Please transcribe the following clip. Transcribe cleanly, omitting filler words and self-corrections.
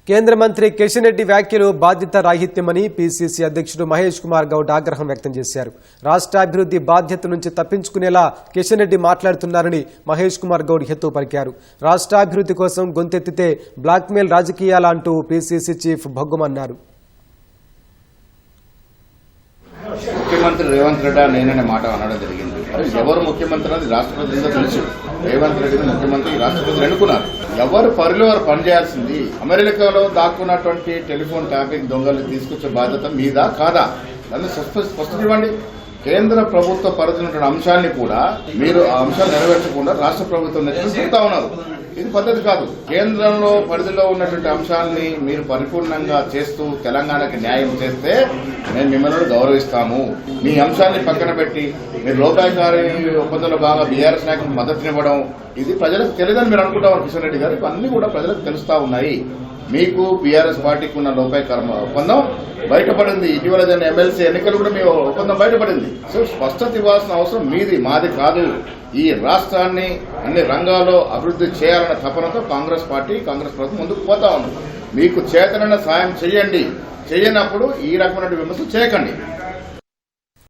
కేంద్ర మంత్రి కిషన్ రెడ్డి వ్యాఖ్యలు బాధ్యత రాహిత్యమని పీసీసీ అధ్యక్షుడు మహేష్ కుమార్ గౌడ్ ఆగ్రహం వ్యక్తం చేశారు. రాష్ట్రాభివృద్ధి బాధ్యత నుంచి తప్పించుకునేలా కిషన్ రెడ్డి మాట్లాడుతున్నారని మహేష్ కుమార్ గౌడ్ హితవు పలికారు. రాష్ట్రాభివృద్ధి కోసం గొంతెత్తితే బ్లాక్మెయిల్ రాజకీయాల అంటూ పీసీసీ చీఫ్ భగ్గుమన్నారు. ముఖ్యమంత్రి రేవంత్ రెడ్డి నేననే మాట అనడం జరిగింది. ఎవరు ముఖ్యమంత్రి అనేది రాష్ట్ర ప్రజలందరూ తెలుసు. రేవంత్ రెడ్డిని ముఖ్యమంత్రి రాష్ట్ర ప్రజలు ఎన్నుకున్నారు. ఎవరు పనిలో వారు పనిచేయాల్సింది. అమెరికాలో దాక్కున్నటువంటి టెలిఫోన్ ట్యాపింగ్ దొంగలు తీసుకొచ్చే బాధ్యత మీదా కాదా అని స్పష్టం ఇవ్వండి. కేంద్ర ప్రభుత్వ పరిధిలో ఉన్న అంశాన్ని కూడా మీరు ఆ అంశాలు నెరవేర్చకుండా రాష్ట్ర ప్రభుత్వం నెరవేరుస్తూ ఉన్నారు. ఇది పద్ధతి కాదు. కేంద్రంలో పరిధిలో ఉన్నటువంటి అంశాన్ని మీరు పరిపూర్ణంగా చేస్తూ తెలంగాణకి న్యాయం చేస్తే మేము మిమ్మల్ని గౌరవిస్తాము. మీ అంశాన్ని పక్కన పెట్టి మీరు లోపాయకారి ఒప్పందంలో బాగా బీఆర్ఎస్ నాయకులకు మద్దతునివ్వడం ఇది ప్రజలకు తెలియదని మీరు అనుకుంటారు కిషన్ రెడ్డి గారు. అన్ని కూడా ప్రజలకు తెలుస్తా ఉన్నాయి. మీకు బీఆర్ఎస్ పార్టీకి ఉన్న లోపాయకార ఒప్పందం బయటపడింది. ఇటీవల జరిగిన ఎమ్మెల్సీ ఎన్నికలు కూడా మీ ఒప్పందం బయటపడింది. సో స్పష్టత ఇవ్వాల్సిన అవసరం మీది, మాది కాదు. ఈ రాష్ట్రాన్ని అన్ని రంగాల్లో అభివృద్ధి చేయాలన్న తపనతో కాంగ్రెస్ పార్టీ, కాంగ్రెస్ ప్రభుత్వం ముందుకు పోతా ఉంది. మీకు చేతనైన సాయం చేయండి. చేయనప్పుడు ఈ రకమైన విమర్శలు చేయకండి.